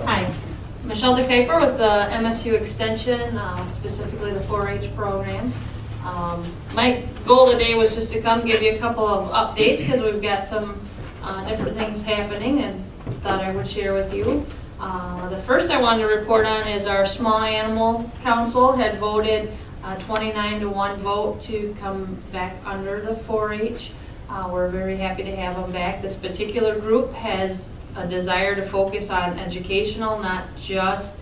Hi, Michelle DeKuyper with the MSU Extension, specifically the 4-H program. My goal today was just to come give you a couple of updates because we've got some different things happening and thought I would share with you. The first I wanted to report on is our Small Animal Council had voted 29-1 vote to come back under the 4-H. We're very happy to have them back. This particular group has a desire to focus on educational, not just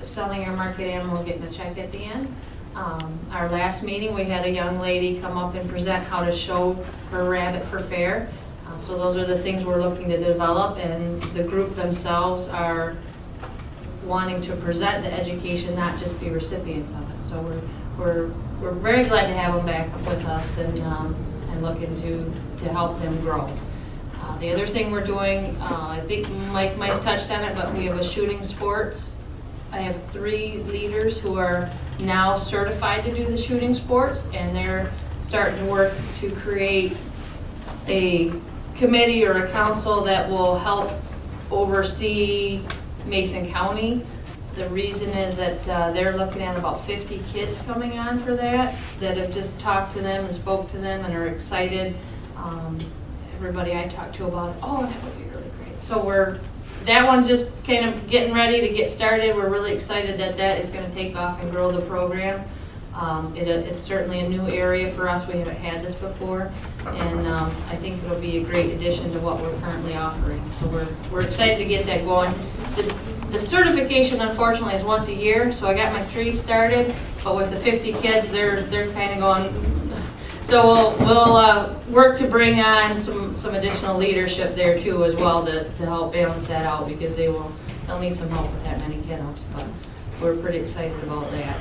selling our market animal, getting a check at the end. Our last meeting, we had a young lady come up and present how to show her rabbit for fair. So those are the things we're looking to develop, and the group themselves are wanting to present the education, not just be recipients of it. So we're very glad to have them back with us and looking to help them grow. The other thing we're doing, I think Mike might have touched on it, but we have a shooting sports. I have 3 leaders who are now certified to do the shooting sports, and they're starting to work to create a committee or a council that will help oversee Mason County. The reason is that they're looking at about 50 kids coming on for that have just talked to them and spoke to them and are excited. Everybody I talked to about it, oh, that would be really great. So that one's just kind of getting ready to get started. We're really excited that is going to take off and grow the program. It's certainly a new area for us. We haven't had this before, and I think it'll be a great addition to what we're currently offering. So we're excited to get that going. The certification, unfortunately, is once a year, so I got my 3 started, but with the 50 kids, they're kind of going. So we'll work to bring on some additional leadership there too as well to help balance that out, because they'll need some help with that many kiddos. But we're pretty excited about that.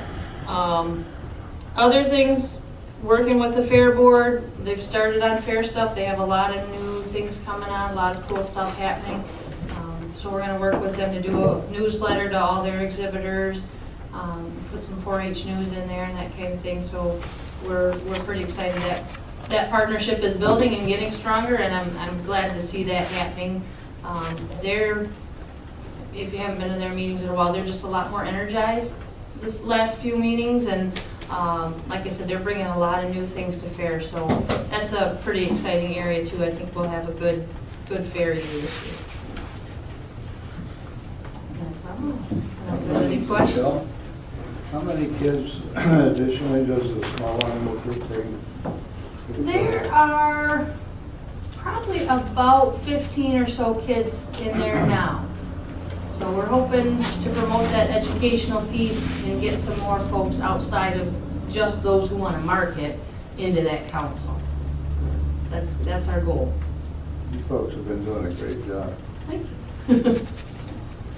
Other things, working with the fair board, they've started on fair stuff. They have a lot of new things coming on, a lot of cool stuff happening. So we're going to work with them to do a newsletter to all their exhibitors, put some 4-H news in there and that kind of thing. So we're pretty excited that partnership is building and getting stronger, and I'm glad to see that happening. If you haven't been in their meetings in a while, they're just a lot more energized this last few meetings, and like I said, they're bringing a lot of new things to fair, so that's a pretty exciting area too. I think we'll have a good fair year this year. That's all. Unless there's any questions. Michelle, how many kids additionally does the small animal group bring? There are probably about 15 or so kids in there now. So we're hoping to promote that educational piece and get some more folks outside of just those who want to market into that council. That's our goal. You folks have been doing a great job. Thank you.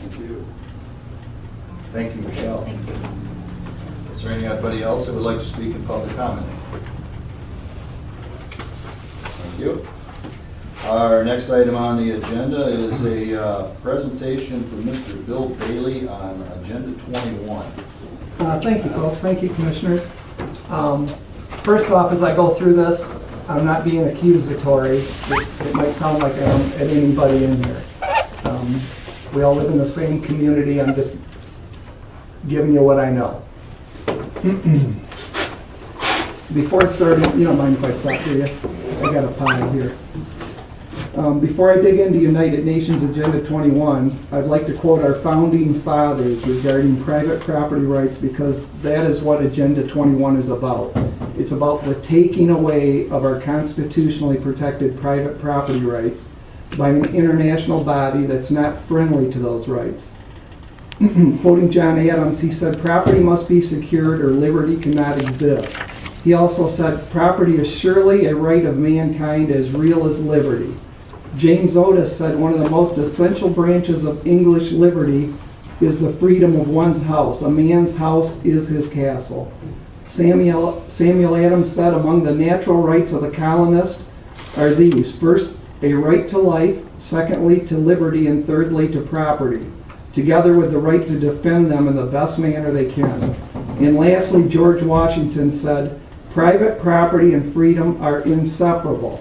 Thank you. Thank you, Michelle. Thank you. Is there anybody else that would like to speak in public comment? Thank you. Our next item on the agenda is a presentation from Mr. Bill Bailey on Agenda 21. Thank you, folks. Thank you, commissioners. First off, as I go through this, I'm not being accusatory. It might sound like I'm at anybody in there. We all live in the same community. I'm just giving you what I know. Before I start, you don't mind if I stop, do you? I got a pile here. Before I dig into United Nations Agenda 21, I'd like to quote our founding fathers regarding private property rights, because that is what Agenda 21 is about. It's about the taking away of our constitutionally protected private property rights by an international body that's not friendly to those rights. Quoting John Adams, he said, "Property must be secured or liberty cannot exist." He also said, "Property is surely a right of mankind as real as liberty." James Otis said, "One of the most essential branches of English liberty is the freedom of one's house. A man's house is his castle." Samuel Adams said, "Among the natural rights of the colonist are these: first, a right to life; secondly, to liberty; and thirdly, to property, together with the right to defend them in the best manner they can." And lastly, George Washington said, "Private property and freedom are inseparable."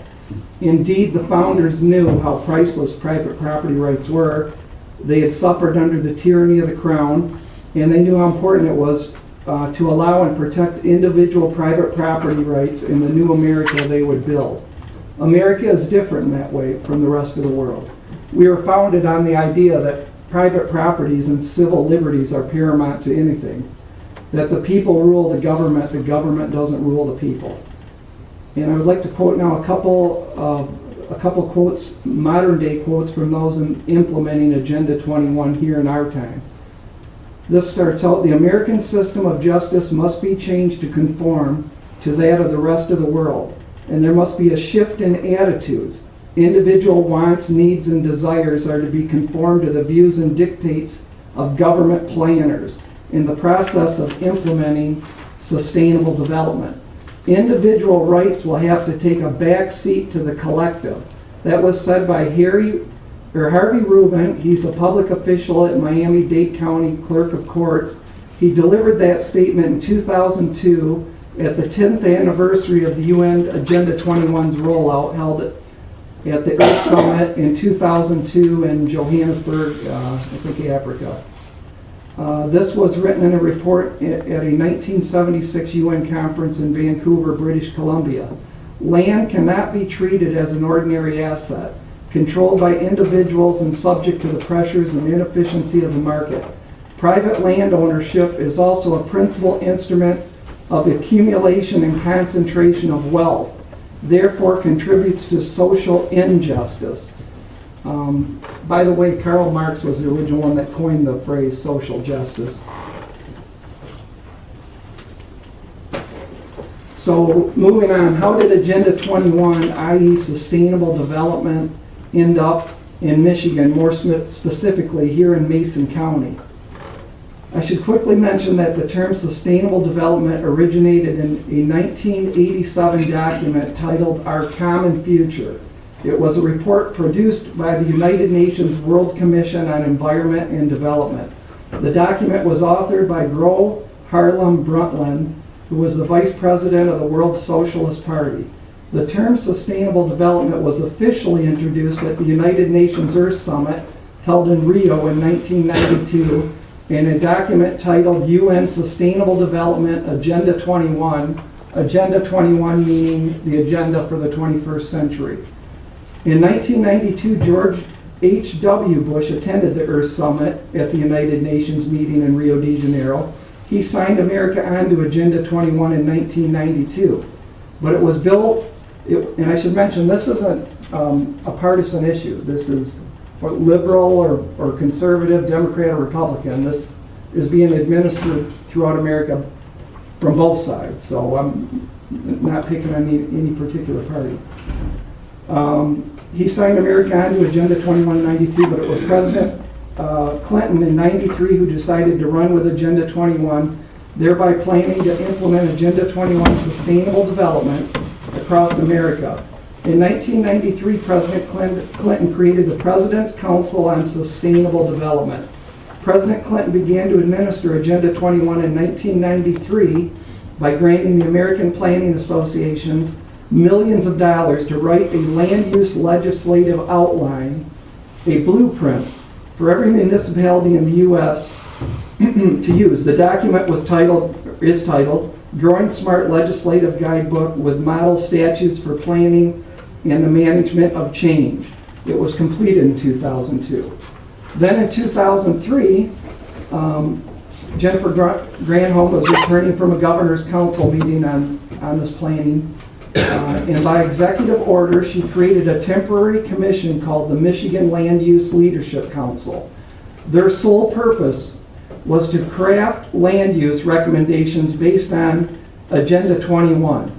Indeed, the founders knew how priceless private property rights were, They had suffered under the tyranny of the crown, and they knew how important it was to allow and protect individual private property rights in the new America they would build. America is different in that way from the rest of the world. We are founded on the idea that private properties and civil liberties are paramount to anything. That the people rule the government doesn't rule the people. And I would like to quote now a couple quotes, modern day quotes from those implementing Agenda 21 here in our time. This starts out, the American system of justice must be changed to conform to that of the rest of the world. And there must be a shift in attitudes. Individual wants, needs, and desires are to be conformed to the views and dictates of government planners in the process of implementing sustainable development. Individual rights will have to take a back seat to the collective. That was said by Harvey Rubin. He's a public official at Miami-Dade County Clerk of Courts. He delivered that statement in 2002 at the 10th anniversary of the UN Agenda 21's rollout held at the Earth Summit in 2002 in Johannesburg, I think Africa. This was written in a report at a 1976 UN conference in Vancouver, British Columbia. Land cannot be treated as an ordinary asset, controlled by individuals and subject to the pressures and inefficiency of the market. Private land ownership is also a principal instrument of accumulation and concentration of wealth, therefore contributes to social injustice. By the way, Karl Marx was the original one that coined the phrase social justice. So moving on, how did Agenda 21, i.e. sustainable development, end up in Michigan, more specifically here in Mason County? I should quickly mention that the term sustainable development originated in a 1987 document titled Our Common Future. It was a report produced by the United Nations World Commission on Environment and Development. The document was authored by Gro Harlem Brundtland, who was the vice president of the World Socialist Party. The term sustainable development was officially introduced at the United Nations Earth Summit held in Rio in 1992 in a document titled UN Sustainable Development Agenda 21, Agenda 21 meaning the agenda for the 21st century. In 1992, George H.W. Bush attended the Earth Summit at the United Nations meeting in Rio de Janeiro. He signed America onto Agenda 21 in 1992. But it was built, and I should mention, this isn't a partisan issue. This is liberal or conservative, Democrat or Republican. This is being administered throughout America from both sides. So I'm not picking on any particular party. He signed America onto Agenda 21 in 92, but it was President Clinton in 93 who decided to run with Agenda 21, thereby planning to implement Agenda 21 sustainable development across America. In 1993, President Clinton created the President's Council on Sustainable Development. President Clinton began to administer Agenda 21 in 1993 by granting the American Planning Associations millions of dollars to write a land use legislative outline, a blueprint for every municipality in the U.S. to use. The document is titled Growing Smart Legislative Guidebook with Model Statutes for Planning and the Management of Change. It was completed in 2002. Then in 2003, Jennifer Granholm was returning from a governor's council meeting on this planning. And by executive order, she created a temporary commission called the Michigan Land Use Leadership Council. Their sole purpose was to craft land use recommendations based on Agenda 21.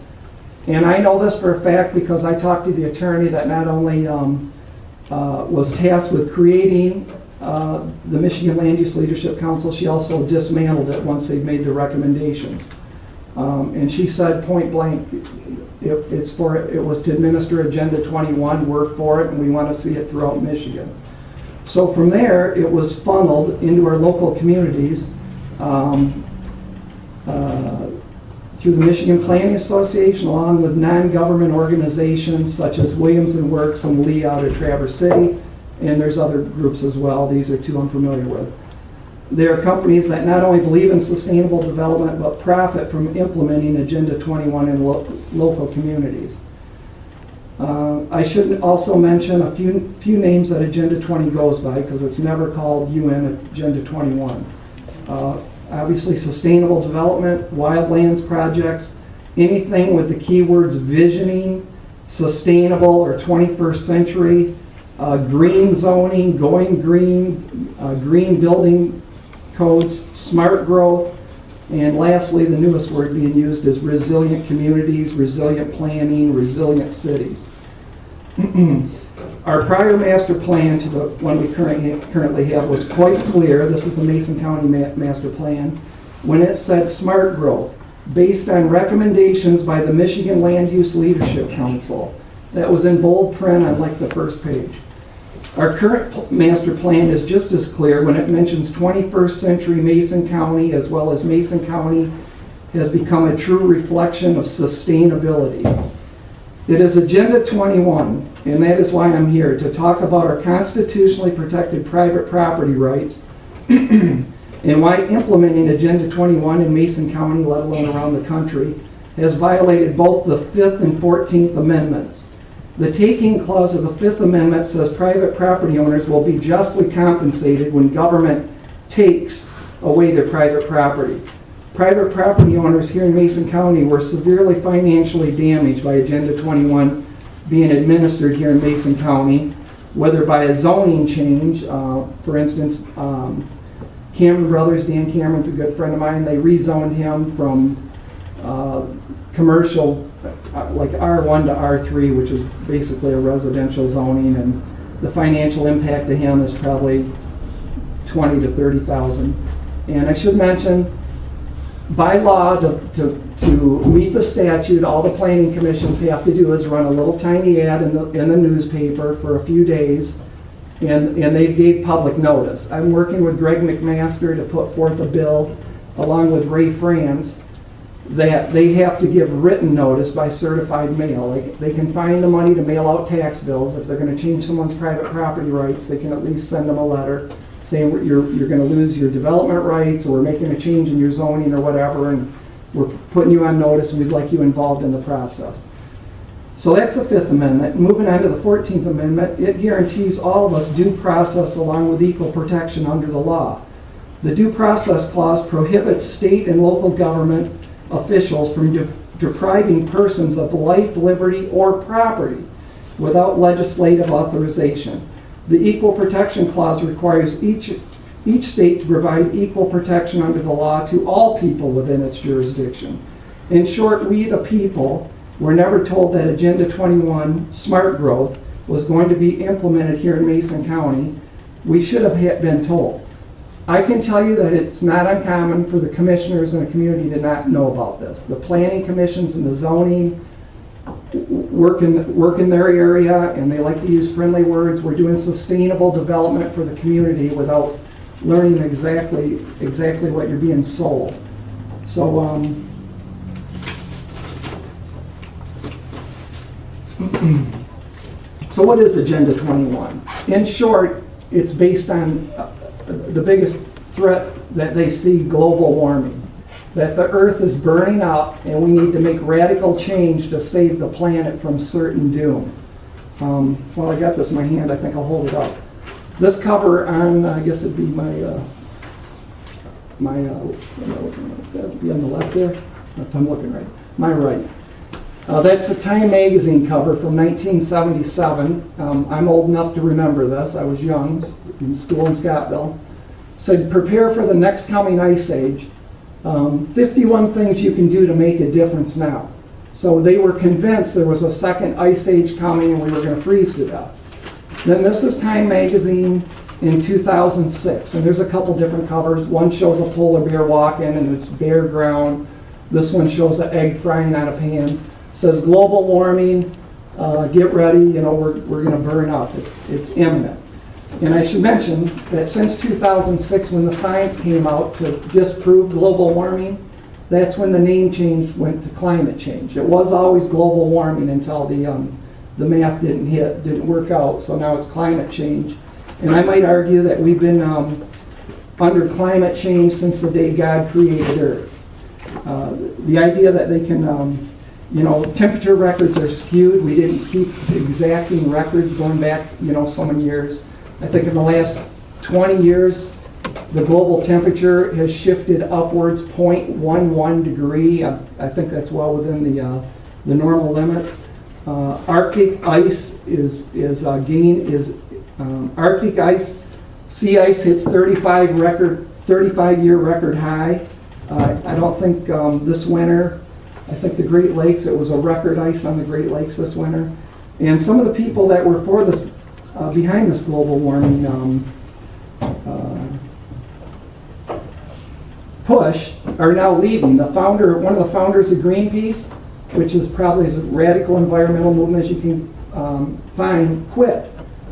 And I know this for a fact because I talked to the attorney that not only was tasked with creating the Michigan Land Use Leadership Council, she also dismantled it once they made the recommendations. And she said point blank, it was to administer Agenda 21, we're for it, and we want to see it throughout Michigan. So from there, it was funneled into our local communities through the Michigan Planning Association, along with non-government organizations such as Williams & Works and Lee out of Traverse City, and there's other groups as well. These are two I'm familiar with. They are companies that not only believe in sustainable development, but profit from implementing Agenda 21 in local communities. I should also mention a few names that Agenda 20 goes by, because it's never called UN Agenda 21. Obviously, sustainable development, wildlands projects, anything with the keywords visioning, sustainable or 21st century, green zoning, going green, green building codes, smart growth, and lastly, the newest word being used is resilient communities, resilient planning, resilient cities. Our prior master plan to the one we currently have was quite clear. This is the Mason County master plan. When it said smart growth, based on recommendations by the Michigan Land Use Leadership Council. That was in bold print on like the first page. Our current master plan is just as clear when it mentions 21st century Mason County, as well as Mason County has become a true reflection of sustainability. It is Agenda 21, and that is why I'm here, to talk about our constitutionally protected private property rights and why implementing Agenda 21 in Mason County, let alone around the country, has violated both the 5th and 14th Amendments. The taking clause of the 5th Amendment says private property owners will be justly compensated when government takes away their private property. Private property owners here in Mason County were severely financially damaged by Agenda 21 being administered here in Mason County, whether by a zoning change, for instance, Cameron Brothers, Dan Cameron's a good friend of mine, they rezoned him from commercial, like R1 to R3, which is basically a residential zoning, and the financial impact to him is probably $20,000 to $30,000. And I should mention, by law, to meet the statute, all the planning commissions have to do is run a little tiny ad in the newspaper for a few days, and they gave public notice. I'm working with Greg McMaster to put forth a bill, along with Ray Franz, that they have to give written notice by certified mail. Like, they can find the money to mail out tax bills. If they're going to change someone's private property rights, they can at least send them a letter saying you're going to lose your development rights, or we're making a change in your zoning or whatever, and we're putting you on notice and we'd like you involved in the process. So that's the 5th Amendment. Moving on to the 14th Amendment, it guarantees all of us due process along with equal protection under the law. The Due Process Clause prohibits state and local government officials from depriving persons of life, liberty, or property without legislative authorization. The Equal Protection Clause requires each state to provide equal protection under the law to all people within its jurisdiction. In short, we the people were never told that Agenda 21, smart growth, was going to be implemented here in Mason County. We should have been told. I can tell you that it's not uncommon for the commissioners in a community to not know about this. The planning commissions and the zoning work in their area, and they like to use friendly words. We're doing sustainable development for the community without learning exactly what you're being sold. So so what is Agenda 21? In short, it's based on the biggest threat that they see, global warming. That the earth is burning up and we need to make radical change to save the planet from certain doom. Well, I got this in my hand, I think I'll hold it up. This cover on, I guess it'd be that'd be on the left there, if I'm looking right, my right. That's a Time magazine cover from 1977. I'm old enough to remember this. I was young, in school in Scottville. Said, prepare for the next coming ice age. 51 things you can do to make a difference now. So they were convinced there was a second ice age coming and we were going to freeze to death. Then this is Time magazine in 2006, and there's a couple different covers. One shows a polar bear walking and it's bare ground. This one shows an egg frying on a pan. Says global warming, get ready, we're going to burn up. It's imminent. And I should mention that since 2006, when the science came out to disprove global warming, that's when the name change went to climate change. It was always global warming until the math didn't work out, so now it's climate change. And I might argue that we've been under climate change since the day God created Earth. The idea that they can, temperature records are skewed. We didn't keep exacting records going back, so many years. I think in the last 20 years, the global temperature has shifted upwards 0.11 degree. I think that's well within the normal limits. Arctic ice Arctic ice, sea ice hits 35-year record high. I don't think this winter, I think the Great Lakes, it was a record ice on the Great Lakes this winter. And some of the people that were for this, behind this global warming push are now leaving. One of the founders of Greenpeace, which is probably as radical environmental movement as you can find, quit.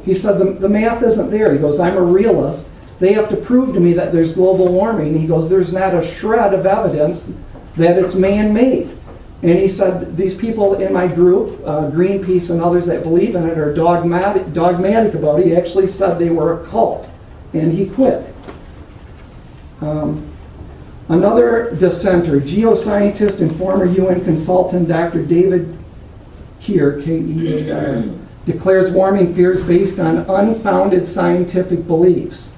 He said, the math isn't there. He goes, I'm a realist. They have to prove to me that there's global warming. He goes, there's not a shred of evidence that it's man-made. And he said, these people in my group, Greenpeace and others that believe in it, are dogmatic about it. He actually said they were a cult, and he quit. Another dissenter, geoscientist and former UN consultant Dr. David Keir, K-E-A-R, declares warming fears based on unfounded scientific beliefs.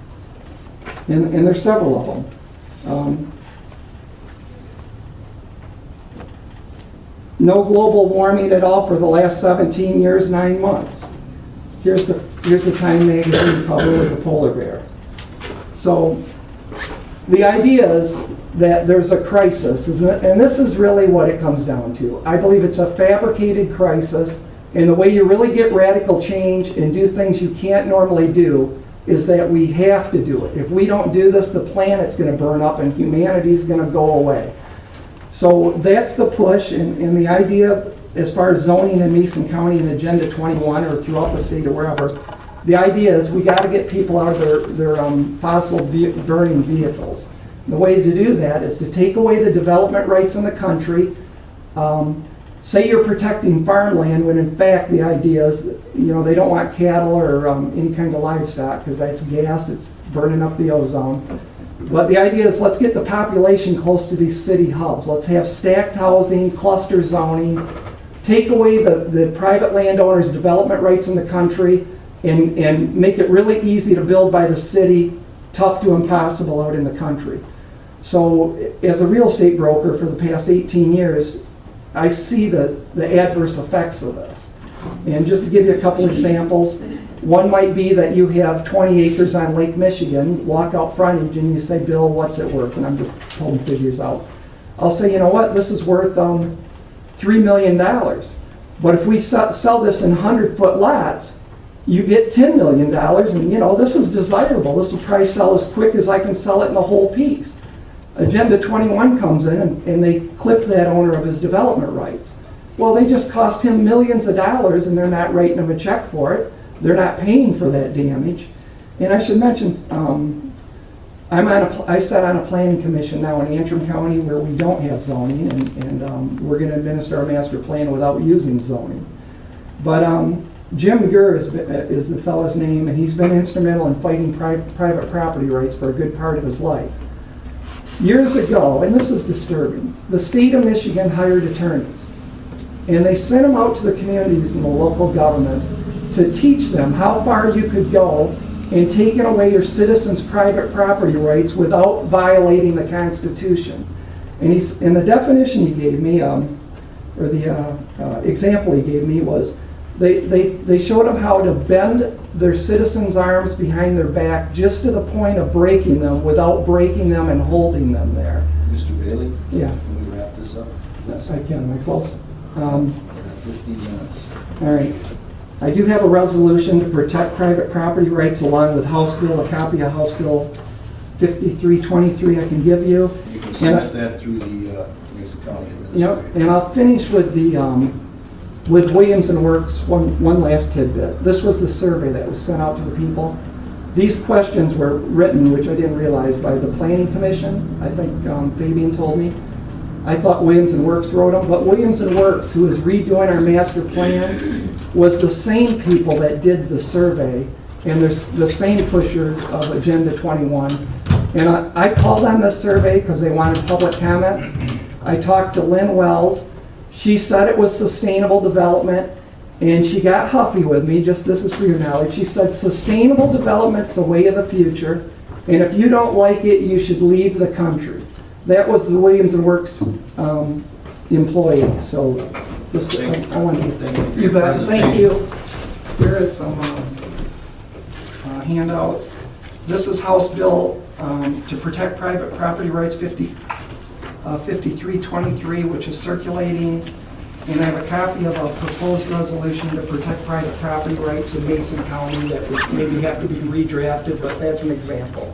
And there's several of them. No global warming at all for the last 17 years, 9 months. Here's the Time magazine cover with the polar bear. So the idea is that there's a crisis, isn't it? And this is really what it comes down to. I believe it's a fabricated crisis, and the way you really get radical change and do things you can't normally do is that we have to do it. If we don't do this, the planet's going to burn up and humanity's going to go away. So that's the push, and the idea as far as zoning in Mason County and Agenda 21 or throughout the state or wherever, the idea is we got to get people out of their fossil burning vehicles. The way to do that is to take away the development rights in the country. Say you're protecting farmland when in fact the idea is that, they don't want cattle or any kind of livestock because that's gas, it's burning up the ozone. But the idea is let's get the population close to these city hubs. Let's have stacked housing, cluster zoning, take away the private landowners' development rights in the country and make it really easy to build by the city, tough to impossible out in the country. So as a real estate broker for the past 18 years, I see the adverse effects of this. And just to give you a couple examples, one might be that you have 20 acres on Lake Michigan, walk out frontage and you say, Bill, what's it worth? And I'm just pulling figures out. I'll say, you know what, this is worth $3 million. But if we sell this in 100-foot lots, you get $10 million, and this is desirable. This will probably sell as quick as I can sell it in the whole piece. Agenda 21 comes in and they clip that owner of his development rights. Well, they just cost him millions of dollars and they're not writing him a check for it. They're not paying for that damage. And I should mention, I sit on a planning commission now in Antrim County where we don't have zoning, and we're going to administer our master plan without using zoning. But Jim Gurr is the fellow's name, and he's been instrumental in fighting private property rights for a good part of his life. Years ago, and this is disturbing, the state of Michigan hired attorneys, and they sent them out to the communities and the local governments to teach them how far you could go in taking away your citizens' private property rights without violating the Constitution. And the definition he gave me, or the example he gave me was, they showed them how to bend their citizens' arms behind their back just to the point of breaking them without breaking them and holding them there. Mr. Bailey? Yeah. Can we wrap this up? I can, am I close? 15 minutes. All right. I do have a resolution to protect private property rights along with House Bill, a copy of House Bill 5323 I can give you. You can send that through the Mason County Administrator. Yep, and I'll finish with the with Williams and Works, one last tidbit. This was the survey that was sent out to the people. These questions were written, which I didn't realize, by the Planning Commission. I think Fabian told me. I thought Williams and Works wrote them, but Williams and Works, who is redoing our master plan, was the same people that did the survey and there's the same pushers of Agenda 21. And I called on this survey because they wanted public comments. I talked to Lynn Wells. She said it was sustainable development, and she got huffy with me, just this is for your knowledge. She said sustainable development's the way of the future, and if you don't like it, you should leave the country. That was the Williams and Works employee, so this, I want to get that. You bet, thank you. Here is some handouts. This is House Bill to protect private property rights 5323, which is circulating. And I have a copy of a proposed resolution to protect private property rights in Mason County that would maybe have to be redrafted, but that's an example.